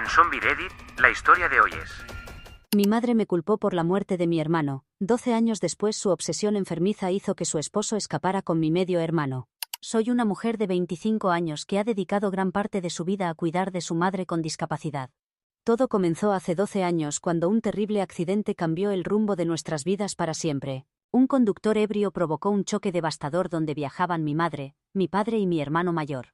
En Zombie Reddit, la historia de hoy es... Mi madre me culpó por la muerte de mi hermano. 12 años después su obsesión enfermiza hizo que su esposo escapara con mi medio hermano. Soy una mujer de 25 años que ha dedicado gran parte de su vida a cuidar de su madre con discapacidad. Todo comenzó hace 12 años cuando un terrible accidente cambió el rumbo de nuestras vidas para siempre. Un conductor ebrio provocó un choque devastador donde viajaban mi madre, mi padre y mi hermano mayor.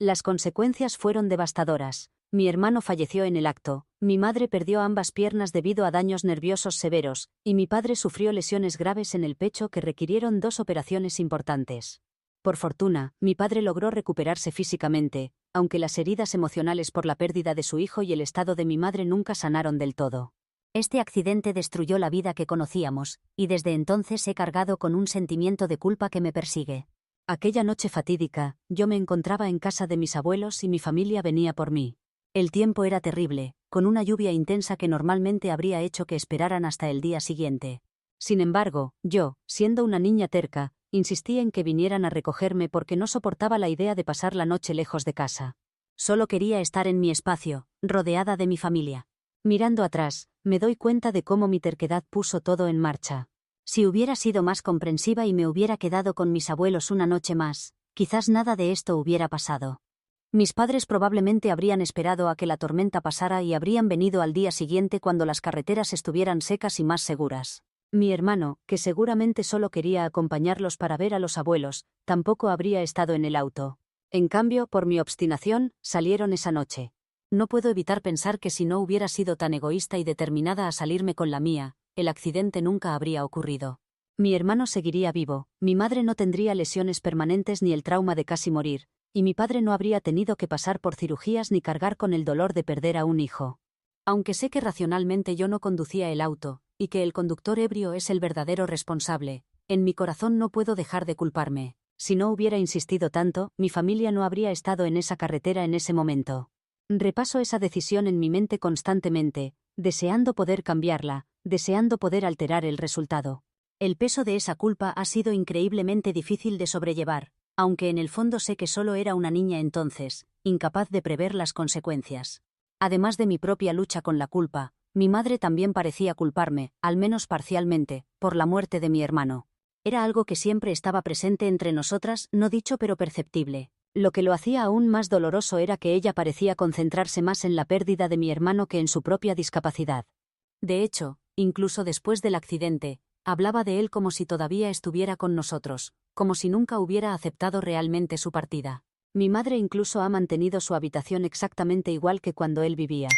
Las consecuencias fueron devastadoras. Mi hermano falleció en el acto, mi madre perdió ambas piernas debido a daños nerviosos severos, y mi padre sufrió lesiones graves en el pecho que requirieron 2 operaciones importantes. Por fortuna, mi padre logró recuperarse físicamente, aunque las heridas emocionales por la pérdida de su hijo y el estado de mi madre nunca sanaron del todo. Este accidente destruyó la vida que conocíamos, y desde entonces he cargado con un sentimiento de culpa que me persigue. Aquella noche fatídica, yo me encontraba en casa de mis abuelos y mi familia venía por mí. El tiempo era terrible, con una lluvia intensa que normalmente habría hecho que esperaran hasta el día siguiente. Sin embargo, yo, siendo una niña terca, insistí en que vinieran a recogerme porque no soportaba la idea de pasar la noche lejos de casa. Solo quería estar en mi espacio, rodeada de mi familia. Mirando atrás, me doy cuenta de cómo mi terquedad puso todo en marcha. Si hubiera sido más comprensiva y me hubiera quedado con mis abuelos una noche más, quizás nada de esto hubiera pasado. Mis padres probablemente habrían esperado a que la tormenta pasara y habrían venido al día siguiente cuando las carreteras estuvieran secas y más seguras. Mi hermano, que seguramente solo quería acompañarlos para ver a los abuelos, tampoco habría estado en el auto. En cambio, por mi obstinación, salieron esa noche. No puedo evitar pensar que si no hubiera sido tan egoísta y determinada a salirme con la mía, el accidente nunca habría ocurrido. Mi hermano seguiría vivo, mi madre no tendría lesiones permanentes ni el trauma de casi morir, y mi padre no habría tenido que pasar por cirugías ni cargar con el dolor de perder a un hijo. Aunque sé que racionalmente yo no conducía el auto, y que el conductor ebrio es el verdadero responsable, en mi corazón no puedo dejar de culparme. Si no hubiera insistido tanto, mi familia no habría estado en esa carretera en ese momento. Repaso esa decisión en mi mente constantemente, deseando poder cambiarla, deseando poder alterar el resultado. El peso de esa culpa ha sido increíblemente difícil de sobrellevar, aunque en el fondo sé que solo era una niña entonces, incapaz de prever las consecuencias. Además de mi propia lucha con la culpa, mi madre también parecía culparme, al menos parcialmente, por la muerte de mi hermano. Era algo que siempre estaba presente entre nosotras, no dicho pero perceptible. Lo que lo hacía aún más doloroso era que ella parecía concentrarse más en la pérdida de mi hermano que en su propia discapacidad. De hecho, incluso después del accidente, hablaba de él como si todavía estuviera con nosotros, como si nunca hubiera aceptado realmente su partida. Mi madre incluso ha mantenido su habitación exactamente igual que cuando él vivía.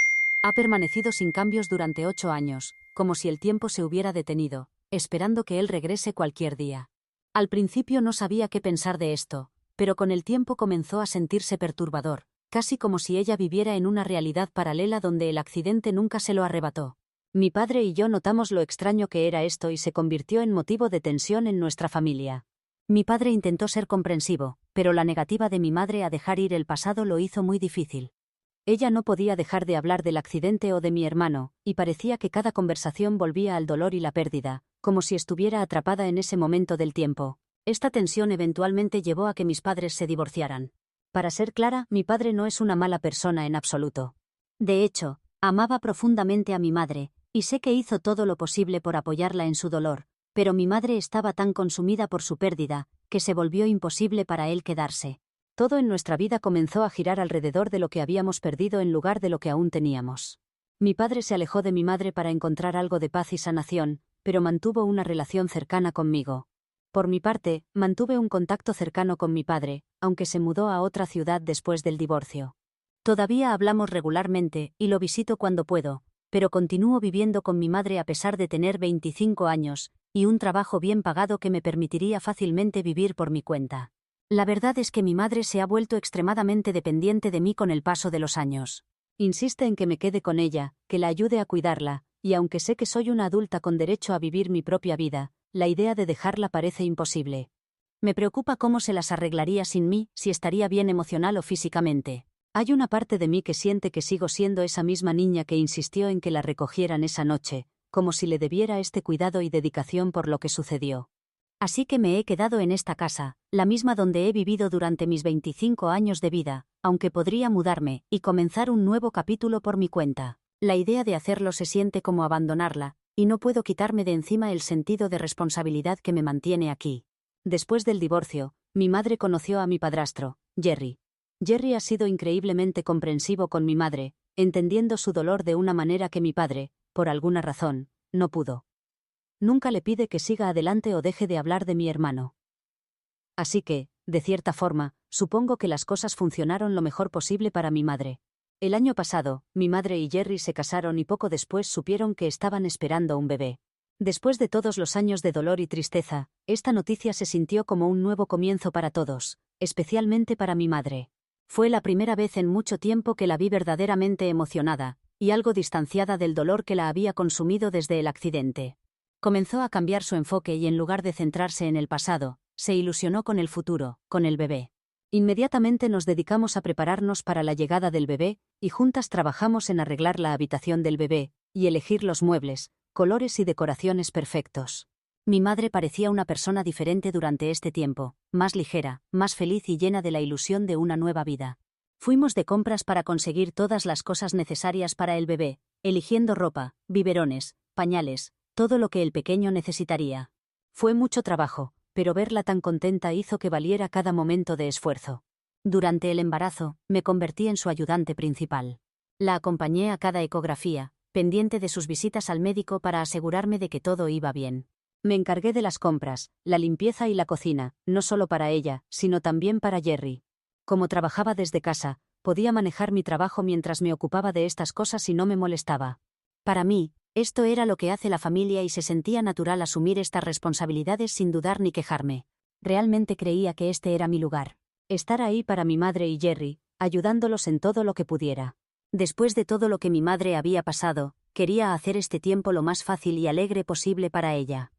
Ha permanecido sin cambios durante 8 años, como si el tiempo se hubiera detenido, esperando que él regrese cualquier día. Al principio no sabía qué pensar de esto, pero con el tiempo comenzó a sentirse perturbador, casi como si ella viviera en una realidad paralela donde el accidente nunca se lo arrebató. Mi padre y yo notamos lo extraño que era esto y se convirtió en motivo de tensión en nuestra familia. Mi padre intentó ser comprensivo, pero la negativa de mi madre a dejar ir el pasado lo hizo muy difícil. Ella no podía dejar de hablar del accidente o de mi hermano, y parecía que cada conversación volvía al dolor y la pérdida, como si estuviera atrapada en ese momento del tiempo. Esta tensión eventualmente llevó a que mis padres se divorciaran. Para ser clara, mi padre no es una mala persona en absoluto. De hecho, amaba profundamente a mi madre, y sé que hizo todo lo posible por apoyarla en su dolor, pero mi madre estaba tan consumida por su pérdida, que se volvió imposible para él quedarse. Todo en nuestra vida comenzó a girar alrededor de lo que habíamos perdido en lugar de lo que aún teníamos. Mi padre se alejó de mi madre para encontrar algo de paz y sanación, pero mantuvo una relación cercana conmigo. Por mi parte, mantuve un contacto cercano con mi padre, aunque se mudó a otra ciudad después del divorcio. Todavía hablamos regularmente, y lo visito cuando puedo, pero continúo viviendo con mi madre a pesar de tener 25 años, y un trabajo bien pagado que me permitiría fácilmente vivir por mi cuenta. La verdad es que mi madre se ha vuelto extremadamente dependiente de mí con el paso de los años. Insiste en que me quede con ella, que la ayude a cuidarla, y aunque sé que soy una adulta con derecho a vivir mi propia vida, la idea de dejarla parece imposible. Me preocupa cómo se las arreglaría sin mí, si estaría bien emocional o físicamente. Hay una parte de mí que siente que sigo siendo esa misma niña que insistió en que la recogieran esa noche, como si le debiera este cuidado y dedicación por lo que sucedió. Así que me he quedado en esta casa, la misma donde he vivido durante mis 25 años de vida, aunque podría mudarme y comenzar un nuevo capítulo por mi cuenta. La idea de hacerlo se siente como abandonarla, y no puedo quitarme de encima el sentido de responsabilidad que me mantiene aquí. Después del divorcio, mi madre conoció a mi padrastro, Jerry. Jerry ha sido increíblemente comprensivo con mi madre, entendiendo su dolor de una manera que mi padre, por alguna razón, no pudo. Nunca le pide que siga adelante o deje de hablar de mi hermano. Así que, de cierta forma, supongo que las cosas funcionaron lo mejor posible para mi madre. El año pasado, mi madre y Jerry se casaron y poco después supieron que estaban esperando un bebé. Después de todos los años de dolor y tristeza, esta noticia se sintió como un nuevo comienzo para todos, especialmente para mi madre. Fue la primera vez en mucho tiempo que la vi verdaderamente emocionada, y algo distanciada del dolor que la había consumido desde el accidente. Comenzó a cambiar su enfoque y en lugar de centrarse en el pasado, se ilusionó con el futuro, con el bebé. Inmediatamente nos dedicamos a prepararnos para la llegada del bebé, y juntas trabajamos en arreglar la habitación del bebé, y elegir los muebles, colores y decoraciones perfectos. Mi madre parecía una persona diferente durante este tiempo, más ligera, más feliz y llena de la ilusión de una nueva vida. Fuimos de compras para conseguir todas las cosas necesarias para el bebé, eligiendo ropa, biberones, pañales, todo lo que el pequeño necesitaría. Fue mucho trabajo, pero verla tan contenta hizo que valiera cada momento de esfuerzo. Durante el embarazo, me convertí en su ayudante principal. La acompañé a cada ecografía, pendiente de sus visitas al médico para asegurarme de que todo iba bien. Me encargué de las compras, la limpieza y la cocina, no solo para ella, sino también para Jerry. Como trabajaba desde casa, podía manejar mi trabajo mientras me ocupaba de estas cosas y no me molestaba. Para mí, esto era lo que hace la familia y se sentía natural asumir estas responsabilidades sin dudar ni quejarme. Realmente creía que este era mi lugar. Estar ahí para mi madre y Jerry, ayudándolos en todo lo que pudiera. Después de todo lo que mi madre había pasado, quería hacer este tiempo lo más fácil y alegre posible para ella.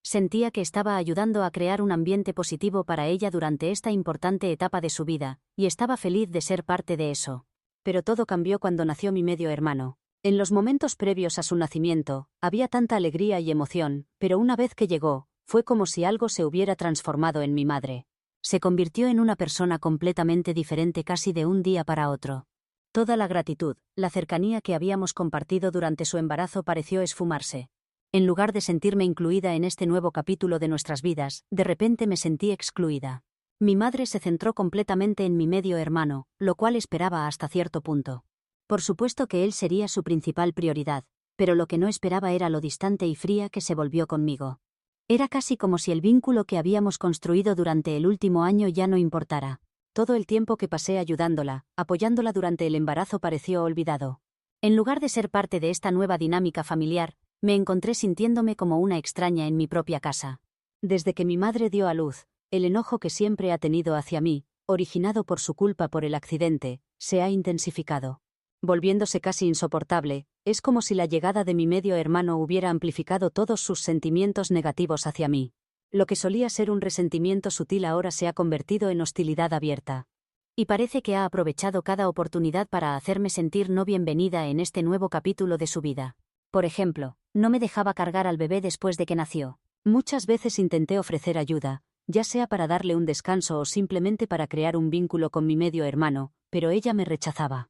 Sentía que estaba ayudando a crear un ambiente positivo para ella durante esta importante etapa de su vida, y estaba feliz de ser parte de eso. Pero todo cambió cuando nació mi medio hermano. En los momentos previos a su nacimiento, había tanta alegría y emoción, pero una vez que llegó, fue como si algo se hubiera transformado en mi madre. Se convirtió en una persona completamente diferente casi de un día para otro. Toda la gratitud, la cercanía que habíamos compartido durante su embarazo pareció esfumarse. En lugar de sentirme incluida en este nuevo capítulo de nuestras vidas, de repente me sentí excluida. Mi madre se centró completamente en mi medio hermano, lo cual esperaba hasta cierto punto. Por supuesto que él sería su principal prioridad, pero lo que no esperaba era lo distante y fría que se volvió conmigo. Era casi como si el vínculo que habíamos construido durante el último año ya no importara. Todo el tiempo que pasé ayudándola, apoyándola durante el embarazo pareció olvidado. En lugar de ser parte de esta nueva dinámica familiar, me encontré sintiéndome como una extraña en mi propia casa. Desde que mi madre dio a luz, el enojo que siempre ha tenido hacia mí, originado por su culpa por el accidente, se ha intensificado. Volviéndose casi insoportable, es como si la llegada de mi medio hermano hubiera amplificado todos sus sentimientos negativos hacia mí. Lo que solía ser un resentimiento sutil ahora se ha convertido en hostilidad abierta. Y parece que ha aprovechado cada oportunidad para hacerme sentir no bienvenida en este nuevo capítulo de su vida. Por ejemplo, no me dejaba cargar al bebé después de que nació. Muchas veces intenté ofrecer ayuda, ya sea para darle un descanso o simplemente para crear un vínculo con mi medio hermano, pero ella me rechazaba.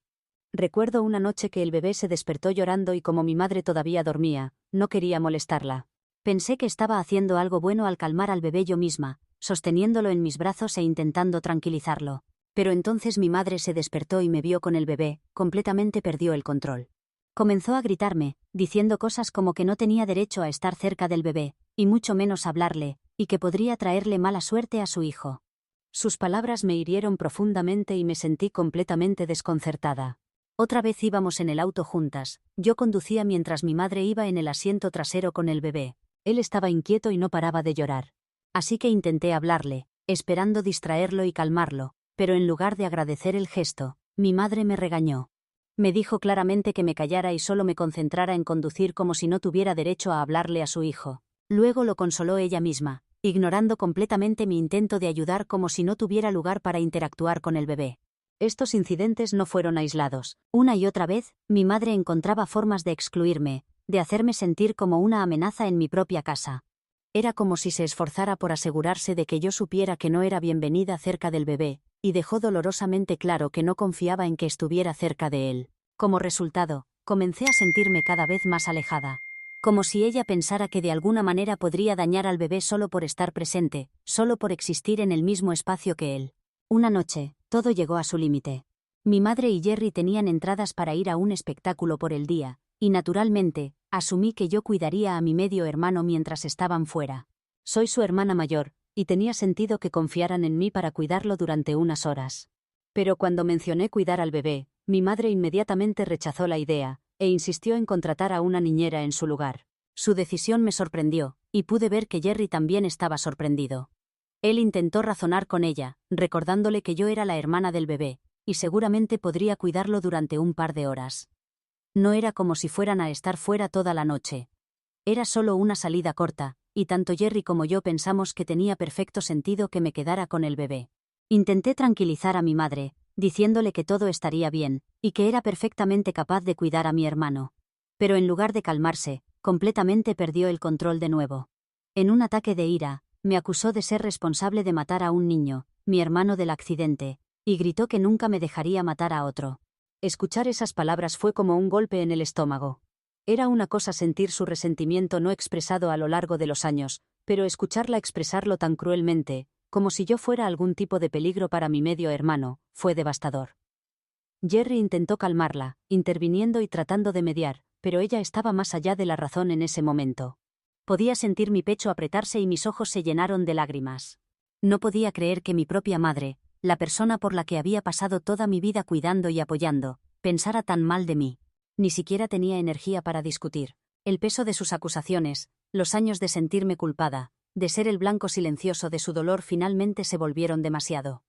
Recuerdo una noche que el bebé se despertó llorando y como mi madre todavía dormía, no quería molestarla. Pensé que estaba haciendo algo bueno al calmar al bebé yo misma, sosteniéndolo en mis brazos e intentando tranquilizarlo. Pero entonces mi madre se despertó y me vio con el bebé, completamente perdió el control. Comenzó a gritarme, diciendo cosas como que no tenía derecho a estar cerca del bebé, y mucho menos hablarle, y que podría traerle mala suerte a su hijo. Sus palabras me hirieron profundamente y me sentí completamente desconcertada. Otra vez íbamos en el auto juntas, yo conducía mientras mi madre iba en el asiento trasero con el bebé. Él estaba inquieto y no paraba de llorar. Así que intenté hablarle, esperando distraerlo y calmarlo, pero en lugar de agradecer el gesto, mi madre me regañó. Me dijo claramente que me callara y solo me concentrara en conducir como si no tuviera derecho a hablarle a su hijo. Luego lo consoló ella misma, ignorando completamente mi intento de ayudar como si no tuviera lugar para interactuar con el bebé. Estos incidentes no fueron aislados. Una y otra vez, mi madre encontraba formas de excluirme, de hacerme sentir como una amenaza en mi propia casa. Era como si se esforzara por asegurarse de que yo supiera que no era bienvenida cerca del bebé, y dejó dolorosamente claro que no confiaba en que estuviera cerca de él. Como resultado, comencé a sentirme cada vez más alejada. Como si ella pensara que de alguna manera podría dañar al bebé solo por estar presente, solo por existir en el mismo espacio que él. Una noche, todo llegó a su límite. Mi madre y Jerry tenían entradas para ir a un espectáculo por el día, y naturalmente, asumí que yo cuidaría a mi medio hermano mientras estaban fuera. Soy su hermana mayor, y tenía sentido que confiaran en mí para cuidarlo durante unas horas. Pero cuando mencioné cuidar al bebé, mi madre inmediatamente rechazó la idea, e insistió en contratar a una niñera en su lugar. Su decisión me sorprendió, y pude ver que Jerry también estaba sorprendido. Él intentó razonar con ella, recordándole que yo era la hermana del bebé, y seguramente podría cuidarlo durante un par de horas. No era como si fueran a estar fuera toda la noche. Era solo una salida corta, y tanto Jerry como yo pensamos que tenía perfecto sentido que me quedara con el bebé. Intenté tranquilizar a mi madre, diciéndole que todo estaría bien, y que era perfectamente capaz de cuidar a mi hermano. Pero en lugar de calmarse, completamente perdió el control de nuevo. En un ataque de ira, me acusó de ser responsable de matar a un niño, mi hermano del accidente, y gritó que nunca me dejaría matar a otro. Escuchar esas palabras fue como un golpe en el estómago. Era una cosa sentir su resentimiento no expresado a lo largo de los años, pero escucharla expresarlo tan cruelmente, como si yo fuera algún tipo de peligro para mi medio hermano, fue devastador. Jerry intentó calmarla, interviniendo y tratando de mediar, pero ella estaba más allá de la razón en ese momento. Podía sentir mi pecho apretarse y mis ojos se llenaron de lágrimas. No podía creer que mi propia madre, la persona por la que había pasado toda mi vida cuidando y apoyando, pensara tan mal de mí. Ni siquiera tenía energía para discutir. El peso de sus acusaciones, los años de sentirme culpada, de ser el blanco silencioso de su dolor finalmente se volvieron demasiado.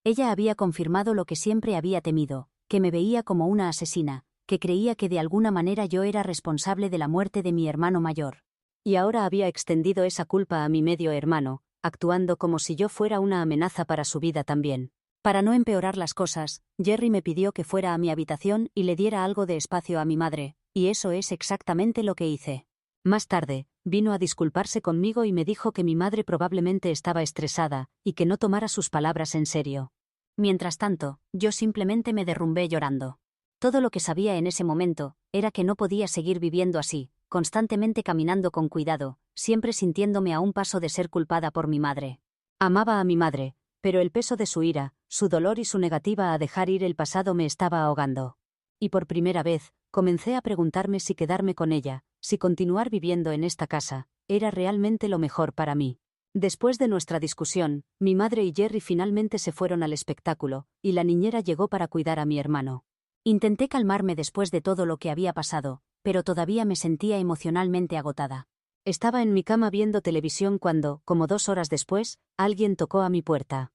Ella había confirmado lo que siempre había temido, que me veía como una asesina, que creía que de alguna manera yo era responsable de la muerte de mi hermano mayor. Y ahora había extendido esa culpa a mi medio hermano, actuando como si yo fuera una amenaza para su vida también. Para no empeorar las cosas, Jerry me pidió que fuera a mi habitación y le diera algo de espacio a mi madre, y eso es exactamente lo que hice. Más tarde, vino a disculparse conmigo y me dijo que mi madre probablemente estaba estresada, y que no tomara sus palabras en serio. Mientras tanto, yo simplemente me derrumbé llorando. Todo lo que sabía en ese momento, era que no podía seguir viviendo así, constantemente caminando con cuidado, siempre sintiéndome a un paso de ser culpada por mi madre. Amaba a mi madre, pero el peso de su ira, su dolor y su negativa a dejar ir el pasado me estaba ahogando. Y por primera vez, comencé a preguntarme si quedarme con ella, si continuar viviendo en esta casa, era realmente lo mejor para mí. Después de nuestra discusión, mi madre y Jerry finalmente se fueron al espectáculo, y la niñera llegó para cuidar a mi hermano. Intenté calmarme después de todo lo que había pasado, pero todavía me sentía emocionalmente agotada. Estaba en mi cama viendo televisión cuando, como 2 horas después, alguien tocó a mi puerta.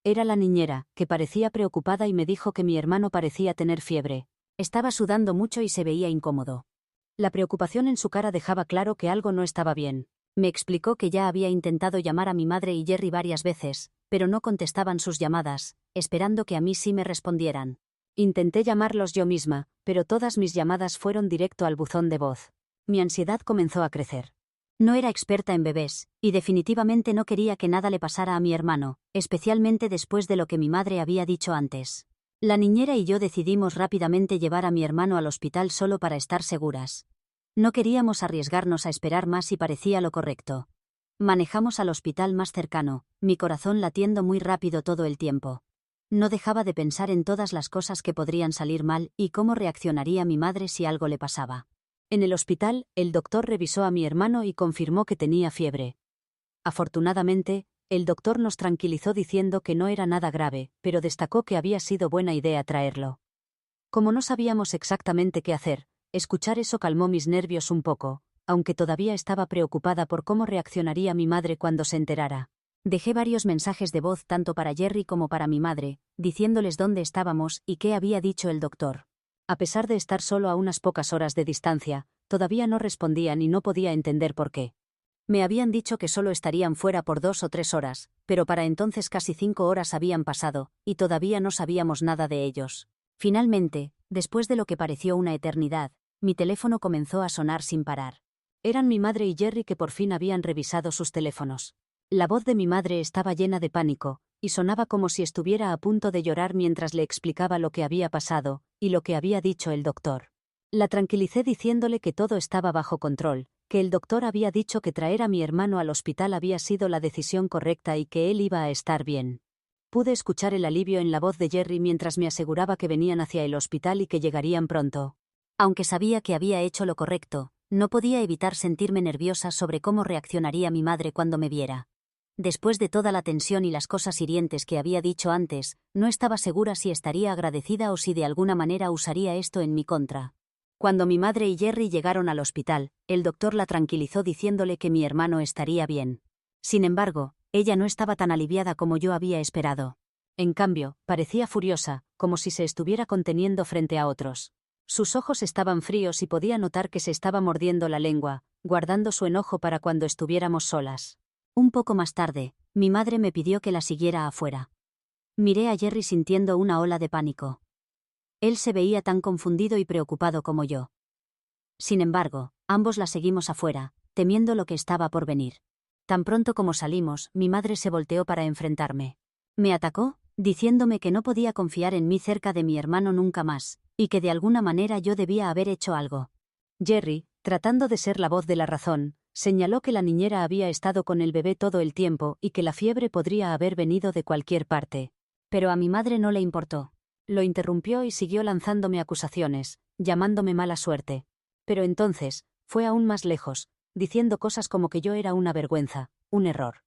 Era la niñera, que parecía preocupada y me dijo que mi hermano parecía tener fiebre. Estaba sudando mucho y se veía incómodo. La preocupación en su cara dejaba claro que algo no estaba bien. Me explicó que ya había intentado llamar a mi madre y Jerry varias veces, pero no contestaban sus llamadas, esperando que a mí sí me respondieran. Intenté llamarlos yo misma, pero todas mis llamadas fueron directo al buzón de voz. Mi ansiedad comenzó a crecer. No era experta en bebés, y definitivamente no quería que nada le pasara a mi hermano, especialmente después de lo que mi madre había dicho antes. La niñera y yo decidimos rápidamente llevar a mi hermano al hospital solo para estar seguras. No queríamos arriesgarnos a esperar más y parecía lo correcto. Manejamos al hospital más cercano, mi corazón latiendo muy rápido todo el tiempo. No dejaba de pensar en todas las cosas que podrían salir mal y cómo reaccionaría mi madre si algo le pasaba. En el hospital, el doctor revisó a mi hermano y confirmó que tenía fiebre. Afortunadamente, el doctor nos tranquilizó diciendo que no era nada grave, pero destacó que había sido buena idea traerlo. Como no sabíamos exactamente qué hacer, escuchar eso calmó mis nervios un poco, aunque todavía estaba preocupada por cómo reaccionaría mi madre cuando se enterara. Dejé varios mensajes de voz tanto para Jerry como para mi madre, diciéndoles dónde estábamos y qué había dicho el doctor. A pesar de estar solo a unas pocas horas de distancia, todavía no respondían y no podía entender por qué. Me habían dicho que solo estarían fuera por 2 o 3 horas, pero para entonces casi 5 horas habían pasado, y todavía no sabíamos nada de ellos. Finalmente, después de lo que pareció una eternidad, mi teléfono comenzó a sonar sin parar. Eran mi madre y Jerry que por fin habían revisado sus teléfonos. La voz de mi madre estaba llena de pánico, y sonaba como si estuviera a punto de llorar mientras le explicaba lo que había pasado, y lo que había dicho el doctor. La tranquilicé diciéndole que todo estaba bajo control, que el doctor había dicho que traer a mi hermano al hospital había sido la decisión correcta y que él iba a estar bien. Pude escuchar el alivio en la voz de Jerry mientras me aseguraba que venían hacia el hospital y que llegarían pronto. Aunque sabía que había hecho lo correcto, no podía evitar sentirme nerviosa sobre cómo reaccionaría mi madre cuando me viera. Después de toda la tensión y las cosas hirientes que había dicho antes, no estaba segura si estaría agradecida o si de alguna manera usaría esto en mi contra. Cuando mi madre y Jerry llegaron al hospital, el doctor la tranquilizó diciéndole que mi hermano estaría bien. Sin embargo, ella no estaba tan aliviada como yo había esperado. En cambio, parecía furiosa, como si se estuviera conteniendo frente a otros. Sus ojos estaban fríos y podía notar que se estaba mordiendo la lengua, guardando su enojo para cuando estuviéramos solas. Un poco más tarde, mi madre me pidió que la siguiera afuera. Miré a Jerry sintiendo una ola de pánico. Él se veía tan confundido y preocupado como yo. Sin embargo, ambos la seguimos afuera, temiendo lo que estaba por venir. Tan pronto como salimos, mi madre se volteó para enfrentarme. Me atacó, diciéndome que no podía confiar en mí cerca de mi hermano nunca más, y que de alguna manera yo debía haber hecho algo. Jerry, tratando de ser la voz de la razón, señaló que la niñera había estado con el bebé todo el tiempo y que la fiebre podría haber venido de cualquier parte. Pero a mi madre no le importó. Lo interrumpió y siguió lanzándome acusaciones, llamándome mala suerte. Pero entonces, fue aún más lejos, diciendo cosas como que yo era una vergüenza, un error.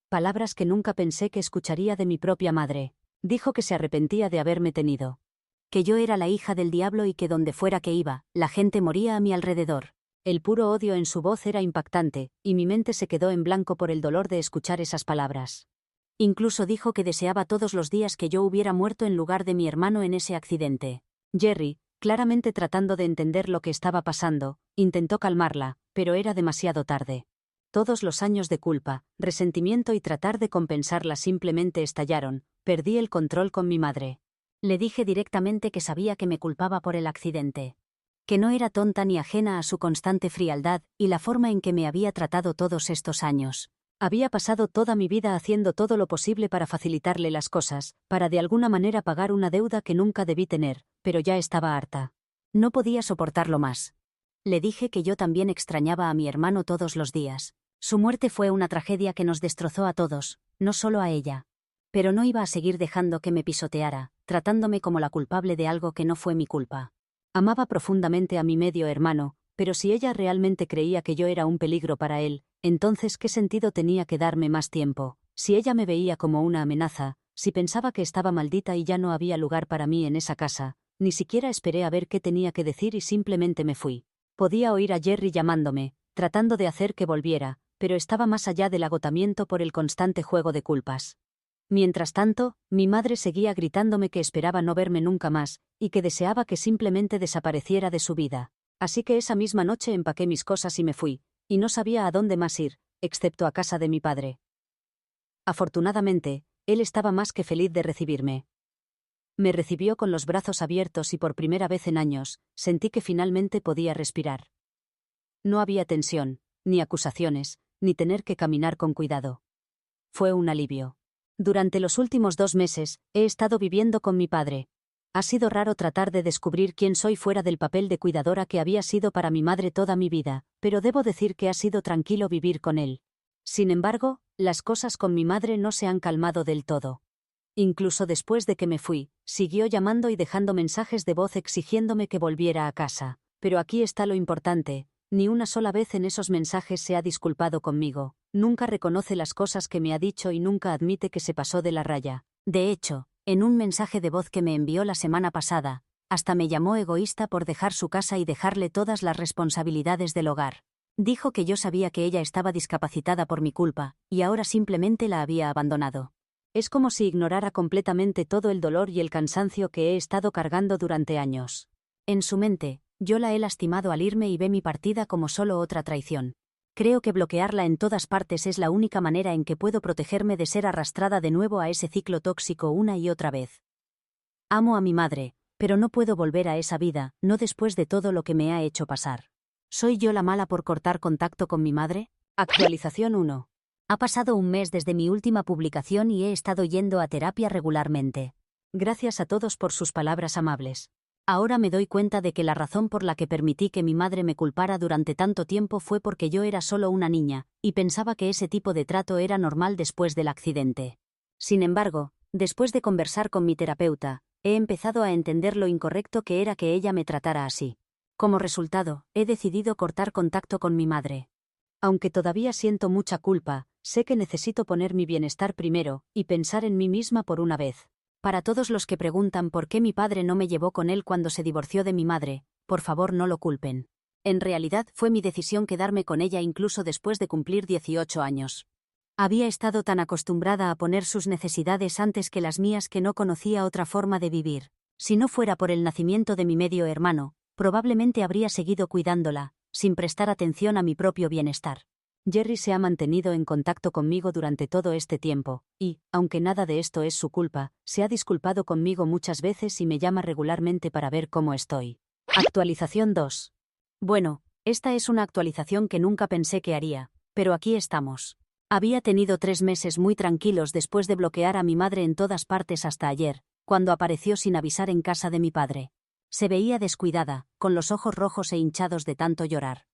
Palabras que nunca pensé que escucharía de mi propia madre. Dijo que se arrepentía de haberme tenido. Que yo era la hija del diablo y que donde fuera que iba, la gente moría a mi alrededor. El puro odio en su voz era impactante, y mi mente se quedó en blanco por el dolor de escuchar esas palabras. Incluso dijo que deseaba todos los días que yo hubiera muerto en lugar de mi hermano en ese accidente. Jerry, claramente tratando de entender lo que estaba pasando, intentó calmarla, pero era demasiado tarde. Todos los años de culpa, resentimiento y tratar de compensarla simplemente estallaron. Perdí el control con mi madre. Le dije directamente que sabía que me culpaba por el accidente. Que no era tonta ni ajena a su constante frialdad y la forma en que me había tratado todos estos años. Había pasado toda mi vida haciendo todo lo posible para facilitarle las cosas, para de alguna manera pagar una deuda que nunca debí tener, pero ya estaba harta. No podía soportarlo más. Le dije que yo también extrañaba a mi hermano todos los días. Su muerte fue una tragedia que nos destrozó a todos, no solo a ella. Pero no iba a seguir dejando que me pisoteara, tratándome como la culpable de algo que no fue mi culpa. Amaba profundamente a mi medio hermano, pero si ella realmente creía que yo era un peligro para él, entonces ¿qué sentido tenía que darme más tiempo? Si ella me veía como una amenaza, si pensaba que estaba maldita y ya no había lugar para mí en esa casa, ni siquiera esperé a ver qué tenía que decir y simplemente me fui. Podía oír a Jerry llamándome, tratando de hacer que volviera, pero estaba más allá del agotamiento por el constante juego de culpas. Mientras tanto, mi madre seguía gritándome que esperaba no verme nunca más, y que deseaba que simplemente desapareciera de su vida. Así que esa misma noche empaqué mis cosas y me fui, y no sabía a dónde más ir, excepto a casa de mi padre. Afortunadamente, él estaba más que feliz de recibirme. Me recibió con los brazos abiertos y por primera vez en años, sentí que finalmente podía respirar. No había tensión, ni acusaciones, ni tener que caminar con cuidado. Fue un alivio. Durante los últimos 2 meses, he estado viviendo con mi padre. Ha sido raro tratar de descubrir quién soy fuera del papel de cuidadora que había sido para mi madre toda mi vida, pero debo decir que ha sido tranquilo vivir con él. Sin embargo, las cosas con mi madre no se han calmado del todo. Incluso después de que me fui, siguió llamando y dejando mensajes de voz exigiéndome que volviera a casa. Pero aquí está lo importante, ni una sola vez en esos mensajes se ha disculpado conmigo, nunca reconoce las cosas que me ha dicho y nunca admite que se pasó de la raya. De hecho, en un mensaje de voz que me envió la semana pasada, hasta me llamó egoísta por dejar su casa y dejarle todas las responsabilidades del hogar. Dijo que yo sabía que ella estaba discapacitada por mi culpa, y ahora simplemente la había abandonado. Es como si ignorara completamente todo el dolor y el cansancio que he estado cargando durante años. En su mente, yo la he lastimado al irme y ve mi partida como solo otra traición. Creo que bloquearla en todas partes es la única manera en que puedo protegerme de ser arrastrada de nuevo a ese ciclo tóxico una y otra vez. Amo a mi madre, pero no puedo volver a esa vida, no después de todo lo que me ha hecho pasar. ¿Soy yo la mala por cortar contacto con mi madre? Actualización 1. Ha pasado un mes desde mi última publicación y he estado yendo a terapia regularmente. Gracias a todos por sus palabras amables. Ahora me doy cuenta de que la razón por la que permití que mi madre me culpara durante tanto tiempo fue porque yo era solo una niña, y pensaba que ese tipo de trato era normal después del accidente. Sin embargo, después de conversar con mi terapeuta, he empezado a entender lo incorrecto que era que ella me tratara así. Como resultado, he decidido cortar contacto con mi madre. Aunque todavía siento mucha culpa, sé que necesito poner mi bienestar primero, y pensar en mí misma por una vez. Para todos los que preguntan por qué mi padre no me llevó con él cuando se divorció de mi madre, por favor no lo culpen. En realidad fue mi decisión quedarme con ella incluso después de cumplir 18 años. Había estado tan acostumbrada a poner sus necesidades antes que las mías que no conocía otra forma de vivir. Si no fuera por el nacimiento de mi medio hermano, probablemente habría seguido cuidándola, sin prestar atención a mi propio bienestar. Jerry se ha mantenido en contacto conmigo durante todo este tiempo, y, aunque nada de esto es su culpa, se ha disculpado conmigo muchas veces y me llama regularmente para ver cómo estoy. Actualización 2. Bueno, esta es una actualización que nunca pensé que haría, pero aquí estamos. Había tenido 3 meses muy tranquilos después de bloquear a mi madre en todas partes hasta ayer, cuando apareció sin avisar en casa de mi padre. Se veía descuidada, con los ojos rojos e hinchados de tanto llorar.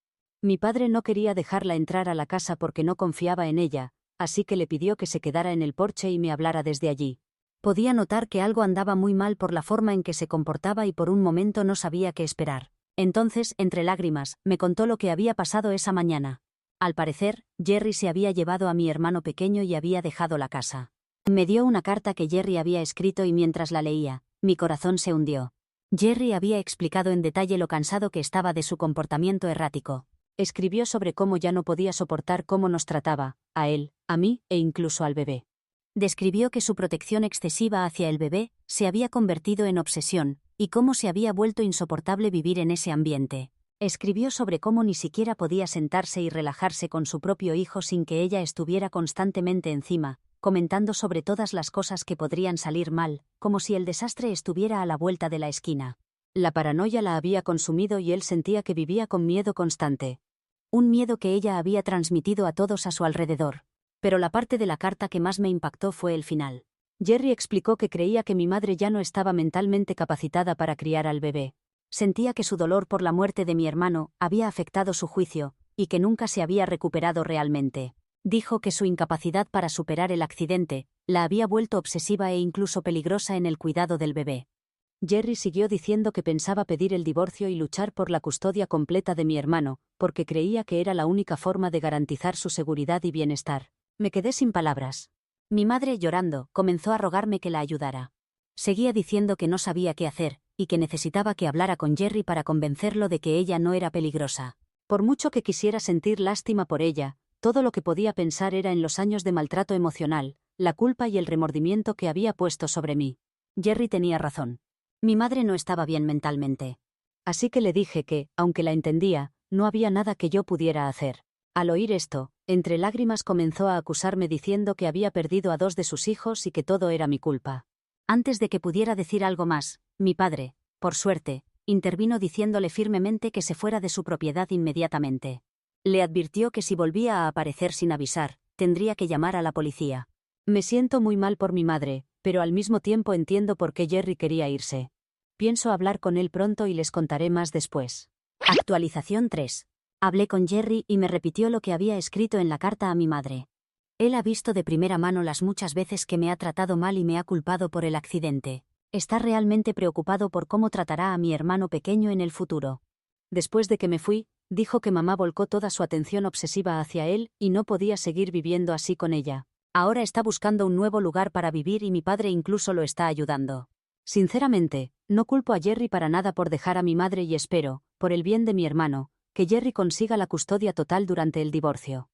Mi padre no quería dejarla entrar a la casa porque no confiaba en ella, así que le pidió que se quedara en el porche y me hablara desde allí. Podía notar que algo andaba muy mal por la forma en que se comportaba y por un momento no sabía qué esperar. Entonces, entre lágrimas, me contó lo que había pasado esa mañana. Al parecer, Jerry se había llevado a mi hermano pequeño y había dejado la casa. Me dio una carta que Jerry había escrito y mientras la leía, mi corazón se hundió. Jerry había explicado en detalle lo cansado que estaba de su comportamiento errático. Escribió sobre cómo ya no podía soportar cómo nos trataba, a él, a mí e incluso al bebé. Describió que su protección excesiva hacia el bebé se había convertido en obsesión, y cómo se había vuelto insoportable vivir en ese ambiente. Escribió sobre cómo ni siquiera podía sentarse y relajarse con su propio hijo sin que ella estuviera constantemente encima, comentando sobre todas las cosas que podrían salir mal, como si el desastre estuviera a la vuelta de la esquina. La paranoia la había consumido y él sentía que vivía con miedo constante. Un miedo que ella había transmitido a todos a su alrededor. Pero la parte de la carta que más me impactó fue el final. Jerry explicó que creía que mi madre ya no estaba mentalmente capacitada para criar al bebé. Sentía que su dolor por la muerte de mi hermano había afectado su juicio, y que nunca se había recuperado realmente. Dijo que su incapacidad para superar el accidente la había vuelto obsesiva e incluso peligrosa en el cuidado del bebé. Jerry siguió diciendo que pensaba pedir el divorcio y luchar por la custodia completa de mi hermano, porque creía que era la única forma de garantizar su seguridad y bienestar. Me quedé sin palabras. Mi madre, llorando, comenzó a rogarme que la ayudara. Seguía diciendo que no sabía qué hacer, y que necesitaba que hablara con Jerry para convencerlo de que ella no era peligrosa. Por mucho que quisiera sentir lástima por ella, todo lo que podía pensar era en los años de maltrato emocional, la culpa y el remordimiento que había puesto sobre mí. Jerry tenía razón. Mi madre no estaba bien mentalmente. Así que le dije que, aunque la entendía, no había nada que yo pudiera hacer. Al oír esto, entre lágrimas comenzó a acusarme diciendo que había perdido a 2 de sus hijos y que todo era mi culpa. Antes de que pudiera decir algo más, mi padre, por suerte, intervino diciéndole firmemente que se fuera de su propiedad inmediatamente. Le advirtió que si volvía a aparecer sin avisar, tendría que llamar a la policía. Me siento muy mal por mi madre, pero al mismo tiempo entiendo por qué Jerry quería irse. Pienso hablar con él pronto y les contaré más después. Actualización 3. Hablé con Jerry y me repitió lo que había escrito en la carta a mi madre. Él ha visto de primera mano las muchas veces que me ha tratado mal y me ha culpado por el accidente. Está realmente preocupado por cómo tratará a mi hermano pequeño en el futuro. Después de que me fui, dijo que mamá volcó toda su atención obsesiva hacia él y no podía seguir viviendo así con ella. Ahora está buscando un nuevo lugar para vivir y mi padre incluso lo está ayudando. Sinceramente, no culpo a Jerry para nada por dejar a mi madre y espero, por el bien de mi hermano, que Jerry consiga la custodia total durante el divorcio.